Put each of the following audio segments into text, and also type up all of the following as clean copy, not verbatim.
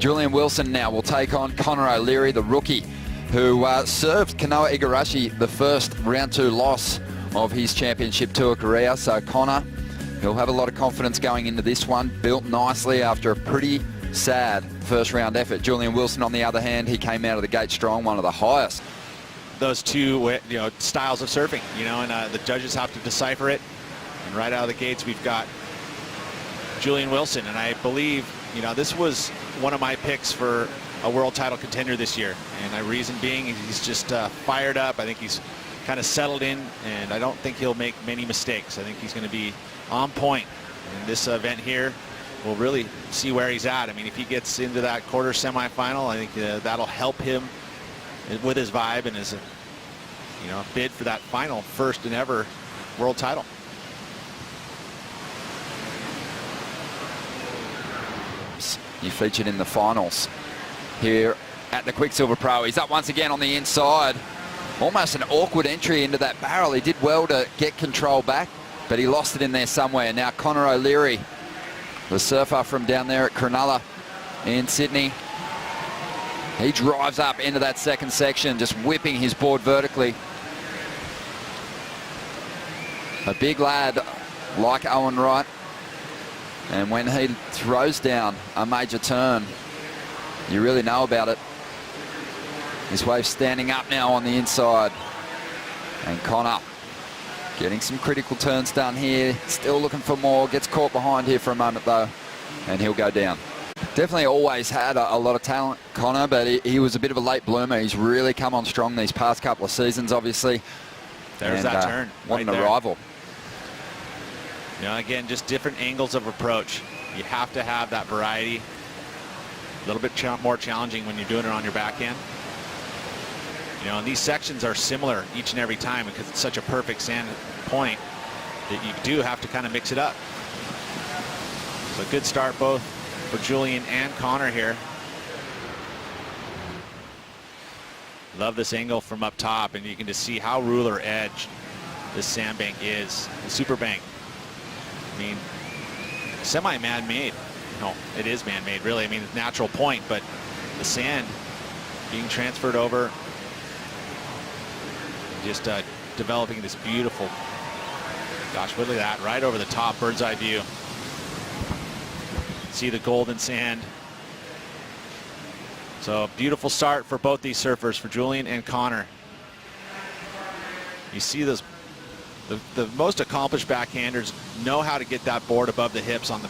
Julian Wilson now will take on Connor O'Leary, the rookie, who served Kanoa Igarashi the first round 2 loss of his championship tour career. So Connor, he'll have a lot of confidence going into this one, built nicely after a pretty sad first round effort. Julian Wilson, on the other hand, he came out of the gate strong, one of the highest. Those two, styles of surfing, and the judges have to decipher it. And right out of the gates, we've got Julian Wilson, and I believe, this was one of my picks for a world title contender this year. And the reason being, he's just fired up. I think he's kind of settled in, and I don't think he'll make many mistakes. I think he's going to be on point in this event here. We'll really see where he's at. I mean, if he gets into that quarter semifinal, I think that'll help him with his vibe and his, bid for that final first and ever world title. He featured in the finals here at the Quiksilver Pro. He's up once again on the inside. Almost an awkward entry into that barrel. He did well to get control back, but he lost it in there somewhere. Now Connor O'Leary, the surfer from down there at Cronulla in Sydney, he drives up into that second section, just whipping his board vertically. A big lad like Owen Wright, and when he throws down a major turn, you really know about it. This wave's standing up now on the inside, and Connor getting some critical turns done here, still looking for more, gets caught behind here for a moment though, and he'll go down. Definitely always had a lot of talent, Connor, but he was a bit of a late bloomer. He's really come on strong these past couple of seasons, obviously. There's that turn. What an arrival. Again, just different angles of approach. You have to have that variety. A little bit more challenging when you're doing it on your backhand. And these sections are similar each and every time because it's such a perfect sand point that you do have to kind of mix it up. So good start both for Julian and Connor here. Love this angle from up top, and you can just see how ruler edged this sandbank is. The super bank, I mean, semi-man-made. No, it is man-made, really. I mean, it's natural point, but the sand being transferred over, just developing this beautiful, gosh, look at that, right over the top, bird's eye view. See the golden sand. So beautiful start for both these surfers, for Julian and Connor. You see this, the most accomplished backhanders know how to get that board above the hips on the,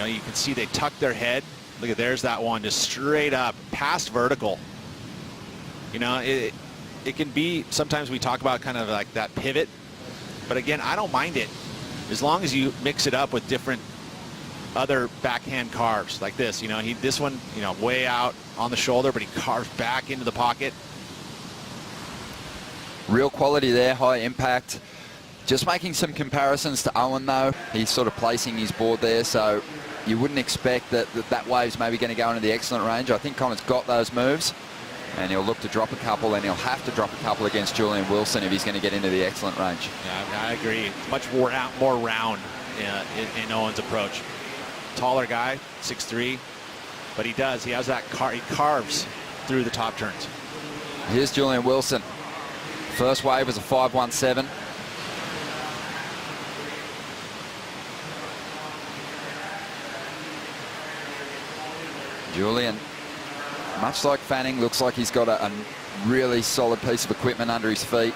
you can see they tuck their head. Look at, there's that one, just straight up, past vertical. It can be, sometimes we talk about kind of like that pivot, but again, I don't mind it as long as you mix it up with different other backhand carves like this. This one, way out on the shoulder, but he carves back into the pocket. Real quality there, high impact. Just making some comparisons to Owen though. He's sort of placing his board there, so you wouldn't expect that wave's maybe going to go into the excellent range. I think Connor's got those moves, and he'll look to drop a couple, and he'll have to drop a couple against Julian Wilson if he's going to get into the excellent range. Yeah, I agree. Much more round in Owen's approach. Taller guy, 6'3", but he has that he carves through the top turns. Here's Julian Wilson. First wave was a 5.17. Julian, much like Fanning, looks like he's got a really solid piece of equipment under his feet.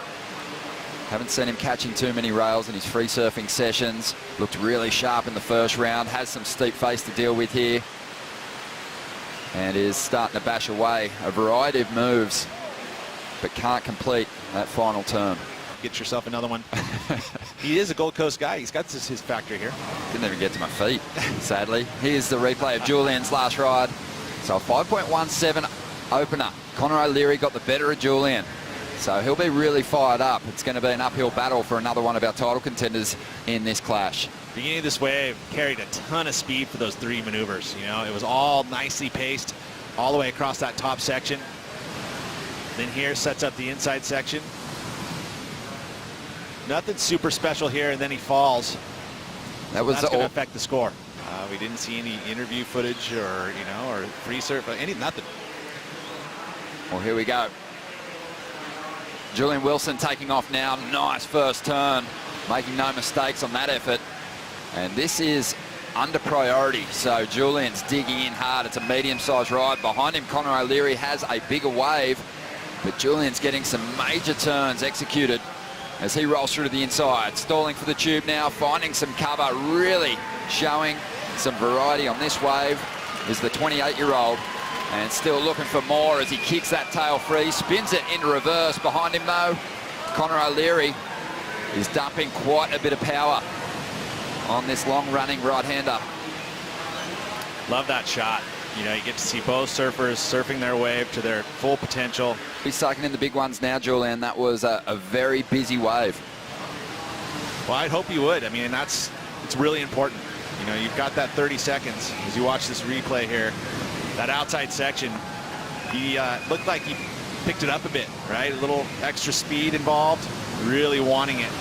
Haven't seen him catching too many rails in his free surfing sessions. Looked really sharp in the first round. Has some steep face to deal with here. And is starting to bash away a variety of moves, but can't complete that final turn. Get yourself another one. He is a Gold Coast guy. He's got his factory here. Didn't even get to my feet, sadly. Here's the replay of Julian's last ride. So a 5.17 opener. Connor O'Leary got the better of Julian. So he'll be really fired up. It's going to be an uphill battle for another one of our title contenders in this clash. Beginning of this wave carried a ton of speed for those 3 maneuvers. It was all nicely paced all the way across that top section. Then here sets up the inside section. Nothing super special here, and then he falls. That's going to affect the score. We didn't see any interview footage or, or free surf, nothing. Well, here we go. Julian Wilson taking off now. Nice first turn, making no mistakes on that effort. And this is under priority, so Julian's digging in hard. It's a medium-sized ride. Behind him, Connor O'Leary has a bigger wave, but Julian's getting some major turns executed as he rolls through to the inside. Stalling for the tube now, finding some cover, really showing some variety on this wave is the 28-year-old, and still looking for more as he kicks that tail free, spins it into reverse. Behind him, though, Connor O'Leary is dumping quite a bit of power on this long-running right-hander. Love that shot. You get to see both surfers surfing their wave to their full potential. He's sucking in the big ones now, Julian. That was a very busy wave. Well, I'd hope you would. I mean, it's really important. You've got that 30 seconds as you watch this replay here. That outside section, he looked like he picked it up a bit, right? A little extra speed involved, really wanting it.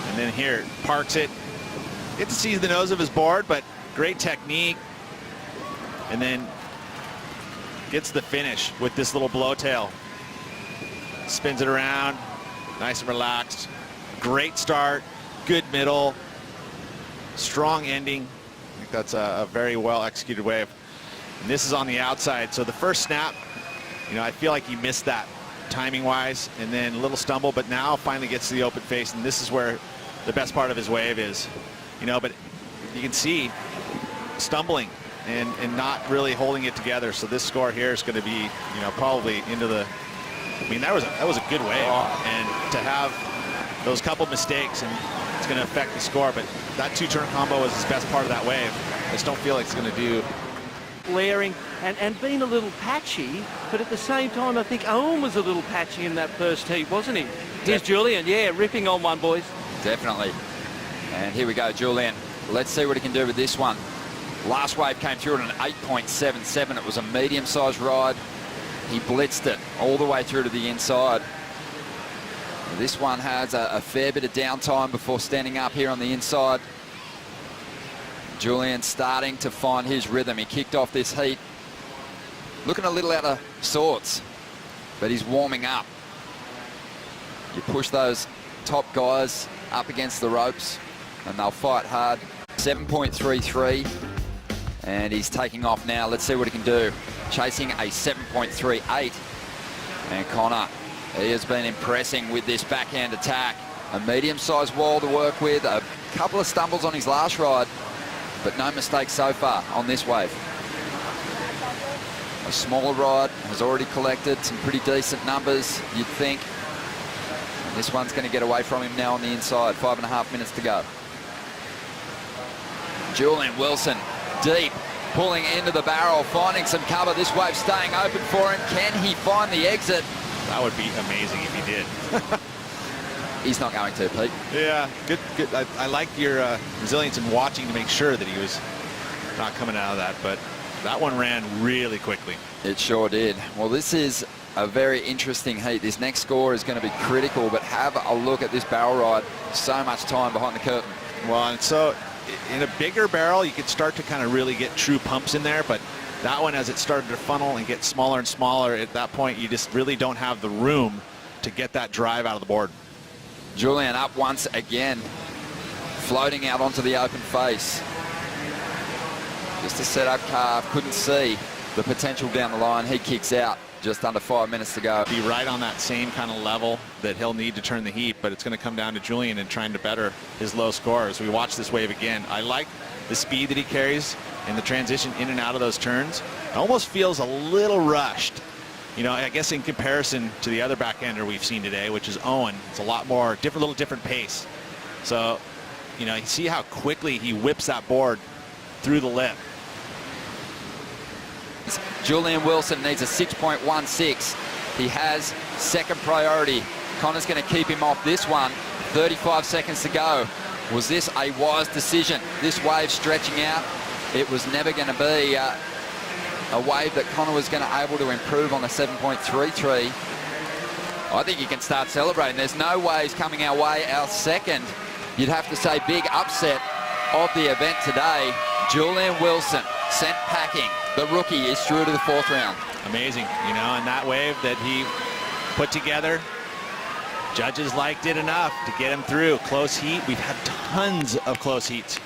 And then here, parks it. Get to see the nose of his board, but great technique. And then gets the finish with this little blowtail. Spins it around, nice and relaxed. Great start, good middle, strong ending. I think that's a very well executed wave. And this is on the outside, so the first snap, I feel like he missed that timing wise, and then a little stumble, but now finally gets to the open face, and this is where the best part of his wave is. But you can see stumbling and not really holding it together. So this score here is going to be, probably into the, that was a good wave. And to have those couple mistakes, and it's going to affect the score, but that two-turn combo was his best part of that wave. I just don't feel like it's going to do. Blaring and being a little patchy, but at the same time, I think Owen was a little patchy in that first heat, wasn't he? Here's Julian, yeah, ripping on one, boys. Definitely. And here we go, Julian. Let's see what he can do with this one. Last wave came through at an 8.77. It was a medium-sized ride. He blitzed it all the way through to the inside. This one has a fair bit of downtime before standing up here on the inside. Julian starting to find his rhythm. He kicked off this heat looking a little out of sorts, but he's warming up. You push those top guys up against the ropes and they'll fight hard. 7.33, and he's taking off now. Let's see what he can do. Chasing a 7.38, and Connor, he has been impressing with this backhand attack. A medium-sized wall to work with, a couple of stumbles on his last ride, but no mistakes so far on this wave. A smaller ride has already collected some pretty decent numbers, you'd think. And this one's going to get away from him now on the inside. 5.5 minutes to go. Julian Wilson, deep, pulling into the barrel, finding some cover. This wave staying open for him. Can he find the exit? That would be amazing if he did. He's not going to, Pete. Yeah, good. I like your resilience in watching to make sure that he was not coming out of that, but that one ran really quickly. It sure did. Well, this is a very interesting heat. This next score is going to be critical, but have a look at this barrel ride. So much time behind the curtain. Well, and so in a bigger barrel, you could start to kind of really get true pumps in there, but that one, as it started to funnel and get smaller and smaller, at that point, you just really don't have the room to get that drive out of the board. Julian up once again, floating out onto the open face. Just a set-up calf, couldn't see the potential down the line. He kicks out, just under 5 minutes to go. Be right on that same kind of level that he'll need to turn the heat, but it's going to come down to Julian and trying to better his low score. As we watch this wave again, I like the speed that he carries and the transition in and out of those turns. It almost feels a little rushed. I guess in comparison to the other backhander we've seen today, which is Owen, it's a lot more little different pace. So, you see how quickly he whips that board through the lip. Julian Wilson needs a 6.16. He has second priority. Connor's going to keep him off this one. 35 seconds to go. Was this a wise decision? This wave stretching out, it was never going to be a wave that Connor was going to able to improve on the 7.33. I think you can start celebrating. There's no waves coming our way. Our second, you'd have to say, big upset of the event today. Julian Wilson sent packing. The rookie is through to the 4th round. Amazing, you know, and that wave that he put together, judges liked it enough to get him through. Close heat. We've had tons of close heats